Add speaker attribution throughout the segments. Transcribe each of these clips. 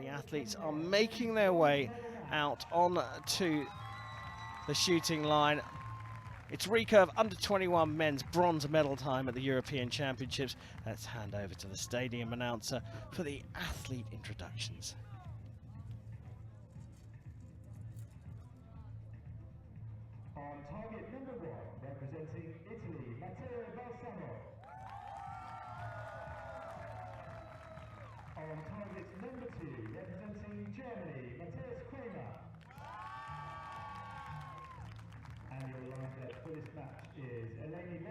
Speaker 1: the athletes are making their way out on to the shooting line. It's recurve under 21 men's bronze medal time at the European Championships. Let's hand over to the stadium announcer for the athlete introductions.
Speaker 2: On target number 1, representing Italy, Matto Balsamo. On target number 2, representing Germany, Mathias Kramer. And your lineup for this match is Lilleshall.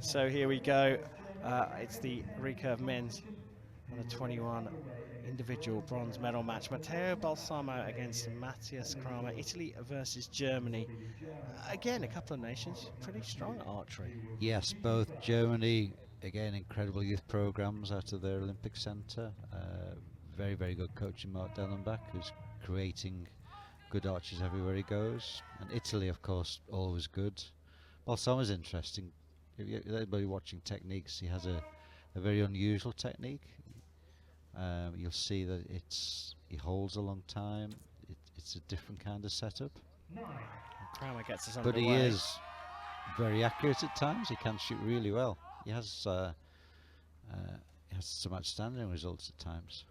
Speaker 1: So here we go. It's the recurve men's under 21 individual bronze medal match. Matto Balsamo against Mathias Kramer, Italy versus Germany. Again, a couple of nations pretty strong at archery.
Speaker 3: Yes, both Germany, again, incredible youth programs out of their Olympic Centre. Very, very good coach in Mark Dellenbach, who's creating good archers everywhere he goes. And Italy, of course, always good. Balsamo's interesting. If anybody watching techniques, he has a very unusual technique. You'll see that he holds a long time. It's a different kind of setup.
Speaker 1: Kramer gets us
Speaker 3: but
Speaker 1: underway.
Speaker 3: He is very accurate at times. He can shoot really well. He has some outstanding results at times.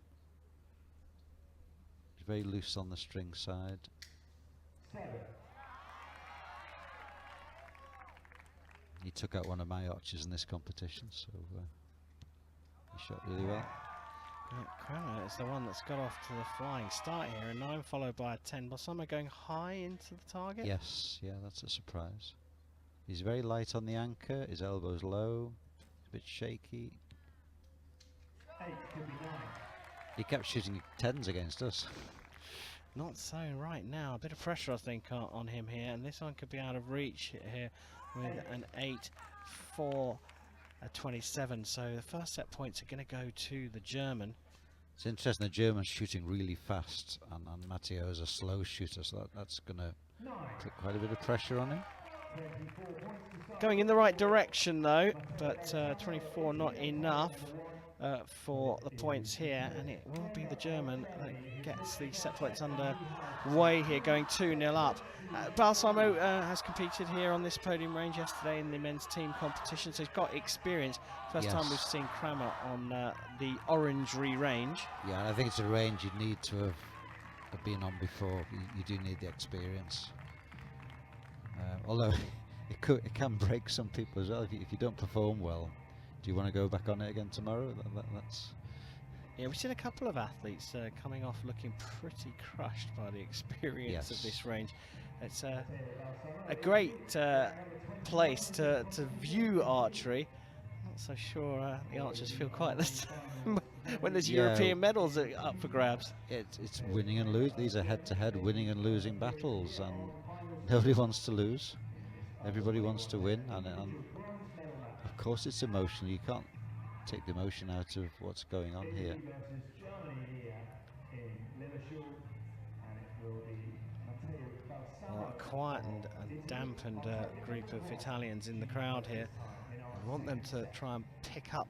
Speaker 3: He's very loose on the string side. He took out one of my archers in this competition, so he shot really well.
Speaker 1: Yeah, Kramer is the one that's got off to the flying start here, a 9 followed by a 10. Balsamo going high into the target.
Speaker 3: Yes, yeah, that's a surprise. He's very light on the anchor, his elbow's low, a bit shaky. He kept shooting 10s against us.
Speaker 1: Not so right now. A bit of pressure, I think, on him here, and this one could be out of reach here with an 8 for a 27. So the first set points are going to go to the German.
Speaker 3: It's interesting, the German's shooting really fast, and Matteo is a slow shooter, so that's going to put quite a bit of pressure on him.
Speaker 1: Going in the right direction though, but 24 not enough for the points here, and it will be the German that gets the set points underway here, going 2-0 up. Balsamo has competed here on this podium range yesterday in the men's team competition, so he's got experience. First time we've seen Kramer on the Orangery range.
Speaker 3: Yeah, and I think it's a range you need to have been on before. You do need the experience. Although it can break some people as well. If you don't perform well, do you want to go back on it again tomorrow? That's
Speaker 1: Yeah, we've seen a couple of athletes coming off looking pretty crushed by the experience of this range. It's a great place to view archery. Not so sure the archers feel quite the same when there's European medals up for grabs.
Speaker 3: It's winning and losing. These are head-to-head winning and losing battles, and nobody wants to lose. Everybody wants to win, and of course it's emotional. You can't take the emotion out of what's going on here.
Speaker 1: Well, a quiet and dampened group of Italians in the crowd here. I want them to try and pick up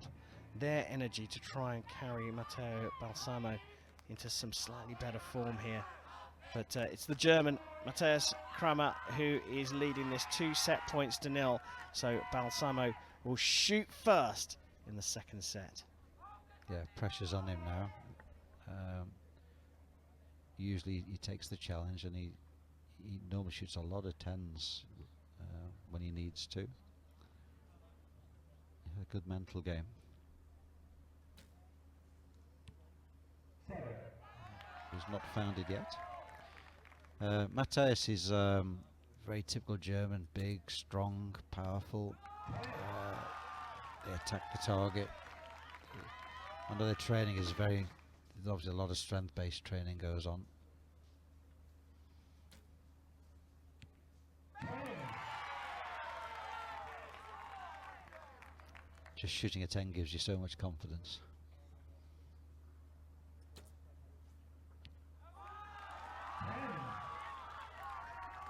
Speaker 1: their energy to try and carry Matto Balsamo into some slightly better form here. But it's the German, Mathias Kramer, who is leading this 2 set points to 0. So Balsamo will shoot first in the second set.
Speaker 3: Yeah, pressure's on him now. Usually he takes the challenge, and he normally shoots a lot of 10s when he needs to. A good mental game. He's not found it yet. Mathias is very typical German, big, strong, powerful. They attack the target. Under their training is there's obviously a lot of strength-based training goes on. Just shooting a 10 gives you so much confidence.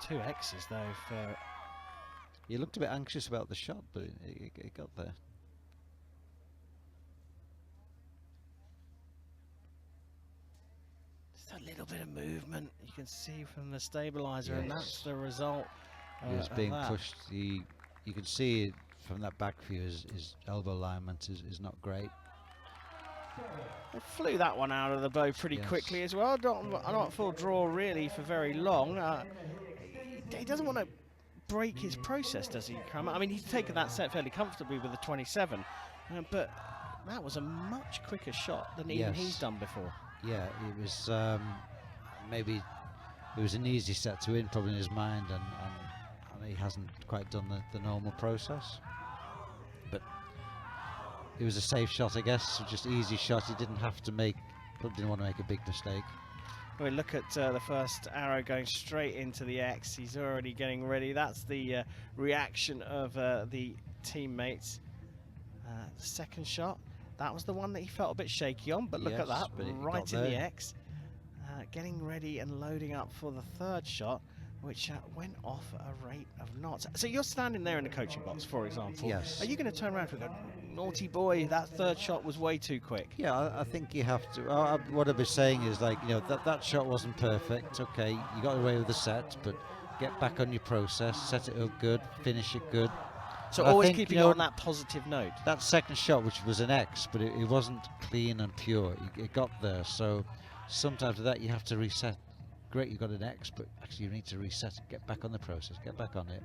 Speaker 1: 2 X's though for.
Speaker 3: He looked a bit anxious about the shot, but it got there.
Speaker 1: Just a little bit of movement you can see from the stabiliser,
Speaker 3: Yes.
Speaker 1: and that's the result.
Speaker 3: He was
Speaker 1: of
Speaker 3: being
Speaker 1: that.
Speaker 3: pushed. You can see from that back view his elbow alignment is not great.
Speaker 1: They flew that one out of the bow pretty
Speaker 3: Yes.
Speaker 1: quickly as well. Not full draw really for very long. He doesn't want to break his process, does he, Kramer? I mean, he's taken that set fairly comfortably with the 27, but that was a much quicker shot than even he's done before.
Speaker 3: Yeah, it was maybe it was an easy set to win, probably in his mind, and he hasn't quite done the normal process. But it was a safe shot, I guess, just easy shot. He didn't have to probably didn't want to make a big mistake.
Speaker 1: We look at the first arrow going straight into the X. He's already getting ready. That's the reaction of the teammates. The second shot, that was the one that he felt a bit shaky on, but look at that, right in the X. Getting ready and loading up for the third shot, which went off at a rate of knots. So you're standing there in the coaching box, for example.
Speaker 3: Yes.
Speaker 1: Are you going to turn around and go, naughty boy, that third shot was way too quick?
Speaker 3: Yeah, I think you have to. What I've been saying is, like, you know, that shot wasn't perfect. Okay, you got away with the set, but get back on your process, set it up good, finish it good.
Speaker 1: So
Speaker 3: and
Speaker 1: always keeping on that positive note.
Speaker 3: That second shot, which was an X, but it wasn't clean and pure. It got there. So sometimes with that you have to reset. Great, you got an X, but actually you need to reset it, get back on the process, get back on it,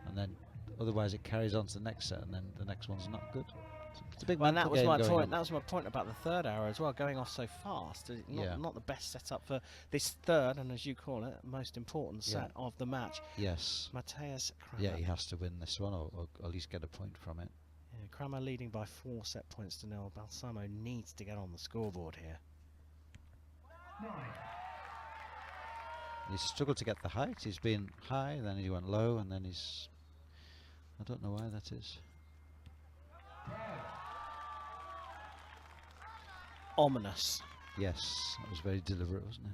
Speaker 3: and then otherwise it carries on to the next set, and then the next one's not good. It's a big
Speaker 1: and that was my point.
Speaker 3: On.
Speaker 1: That was my point about the third arrow as well, going off so fast. Not the best setup for this third, and as you call it, most important set of the match.
Speaker 3: Yes.
Speaker 1: Mathias Kramer.
Speaker 3: Yeah, he has to win this one, or at least get a point from it.
Speaker 1: Yeah, Kramer leading by 4 set points to 0. Balsamo needs to get on the scoreboard here.
Speaker 3: He's struggled to get the height. He's been high, then he went low, and then he's... I don't know why that is.
Speaker 1: Ominous.
Speaker 3: Yes, that was very deliberate, wasn't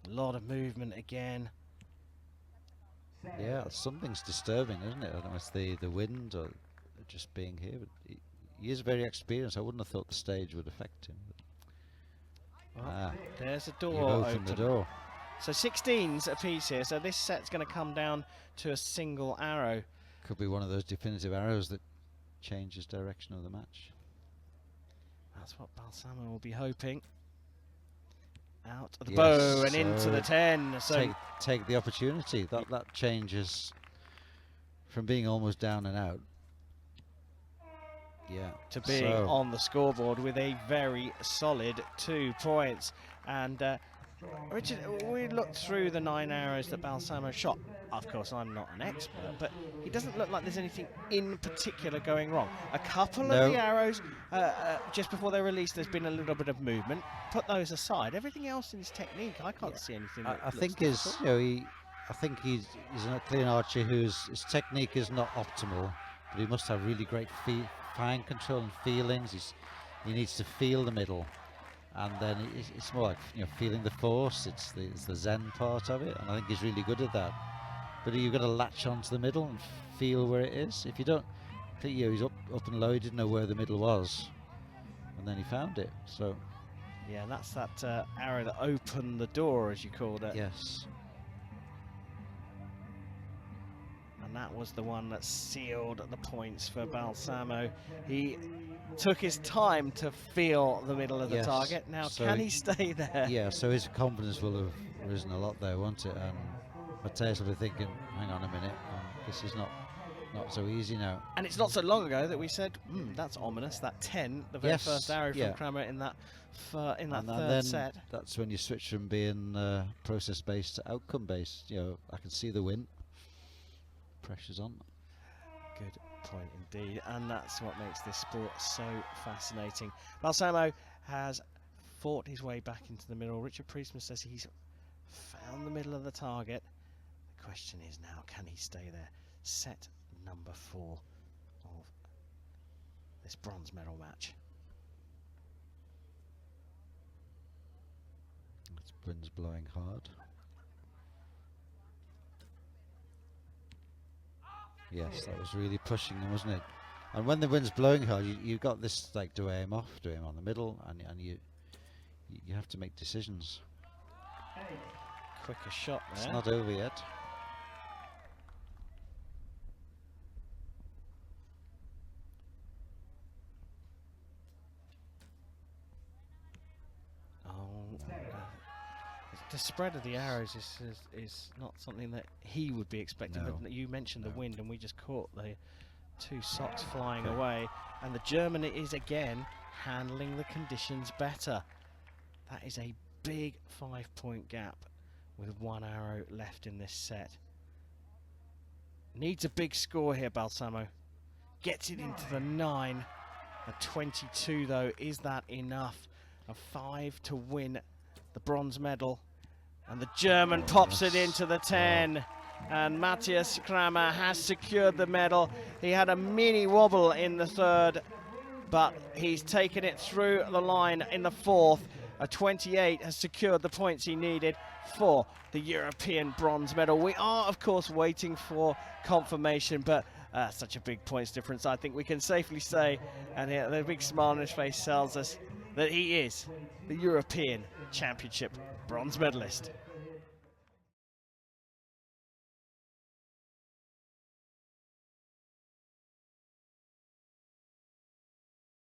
Speaker 3: it?
Speaker 1: A lot of movement again.
Speaker 3: Yeah, something's disturbing, isn't it? I don't know if it's the wind or just being here, but he is very experienced. I wouldn't have thought the stage would affect him.
Speaker 1: There's a door
Speaker 3: You've opened the door.
Speaker 1: So 16s apiece here, so this set's going to come down to a single arrow.
Speaker 3: Could be one of those definitive arrows that changes direction of the match.
Speaker 1: That's what Balsamo will be hoping. Out of the bow and into the 10. So
Speaker 3: take the opportunity. That changes from being almost down and out. Yeah.
Speaker 1: To being on the scoreboard with a very solid 2 points. And Richard, we looked through the 9 arrows that Balsamo shot. Of course, I'm not an expert, but he doesn't look like there's anything in particular going wrong. A couple of the arrows, just before they're released, there's been a little bit of movement. Put those aside. Everything else in his technique, I can't see anything.
Speaker 3: I think he's a clean archer his technique is not optimal, but he must have really great fine control and feelings. He needs to feel the middle. And then it's more like, you know, feeling the force. It's the Zen part of it, and I think he's really good at that. But you've got to latch onto the middle and feel where it is. If you don't, I think, you know, he's up and low. He didn't know where the middle was, and then he found it. So
Speaker 1: yeah, that's that arrow that opened the door, as you called it.
Speaker 3: Yes.
Speaker 1: And that was the one that sealed the points for Balsamo. He took his time to feel the middle of the target. Now, so can he stay there?
Speaker 3: Yeah, so his confidence will have risen a lot there, won't it? And Mathias will be thinking, hang on a minute, this is not so easy now.
Speaker 1: And it's not so long ago that we said, that's ominous, that 10, the very first arrow from Kramer in that third set.
Speaker 3: That's when you switch from being process-based to outcome-based. You know, I can see the win. Pressure's on.
Speaker 1: Good point indeed, and that's what makes this sport so fascinating. Balsamo has fought his way back into the middle. Richard Priestman says he's found the middle of the target. The question is now, can he stay there? Set number 4 of this bronze medal match.
Speaker 3: Wind's blowing hard. Yes, that was really pushing them, wasn't it? And when the wind's blowing hard, you got this, like, do I aim off, do I aim on the middle, and you have to make decisions.
Speaker 1: Quicker shot there.
Speaker 3: It's not over yet.
Speaker 1: The spread of the arrows is not something that he would be expecting.
Speaker 3: No.
Speaker 1: But you mentioned
Speaker 3: No.
Speaker 1: the wind, and we just caught the 2 socks flying away. And the German is again handling the conditions better. That is a big 5-point gap with 1 arrow left in this set. Needs a big score here, Balsamo. Gets it into the 9. A 22 though, is that enough? A 5 to win the bronze medal. And the German pops it into the 10. And Mathias Kramer has secured the medal. He had a mini wobble in the 3rd, but he's taken it through the line in the 4th. A 28 has secured the points he needed for the European bronze medal. We are, of course, waiting for confirmation, but such a big points difference, I think we can safely say, and the big smile on his face tells us that he is the European Championship bronze medalist.